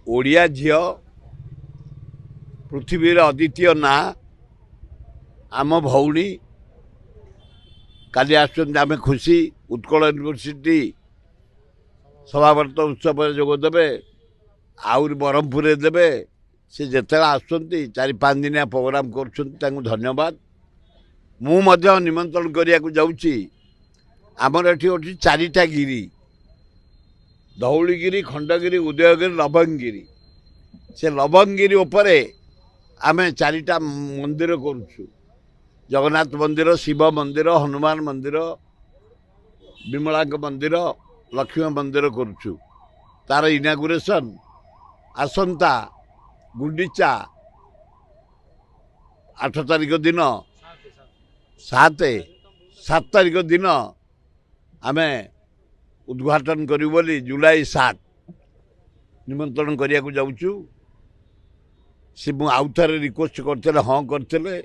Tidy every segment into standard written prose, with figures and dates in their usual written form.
ओडिया झील पृथ्वी अद्वितीय ना आम भौणी काली आम खुशी उत्कल यूनिवर्सिटी समावर्त उत्सव जोगदेवे आउरी ब्रह्मपुर देवे से जिते आसुँच 4-5 दिनिया प्रोग्राम कर धन्यवाद मु निमंत्रण करने को जाऊँगी आमर ये 4टा गिरी धौलीगिरी खंडगिरी उदयगिरी लवंगगिरी से लवंगगिरी उपरे आमे 4टा मंदिर करुछु जगन्नाथ मंदिर शिव मंदिर हनुमान मंदिर विमला मंदिर लक्ष्मी मंदिर करुछु तार इनागुरेशन आसंता गुंडीचा 8 तारिख दिन 7 तारिख दिन आमे उद्घाटन करू बोली जुलाई 7 निमंत्रण करिया को जाऊँ सी मु आउ थे रिक्वेस्ट करते हाँ करते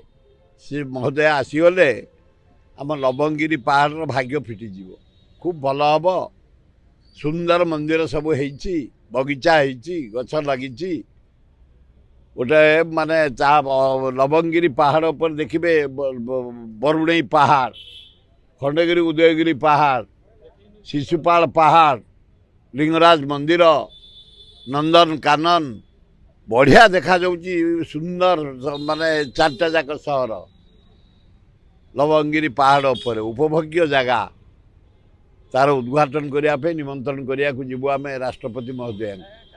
सी महोदय आसीगले आम लवंगगिरी पहाड़ भाग्य फिटिज खूब भल हम सुंदर मंदिर सब होती बगीचा होती गछ लगी गोटे माने लवंगगिरी पहाड़ पर देखिए बरुणई पहाड़ खंडगिरी उदयगिरी पहाड़ शिशुपाल पहाड़ लिंगराज मंदिर नंदन कानन बढ़िया देखा जाउची सुंदर माने 4टा जाक सहर लवंगगिरी पहाड़ पर उपभोग्य जगह तार उद्घाटन करने निमंत्रण करने को जीवु आम राष्ट्रपति महोदय।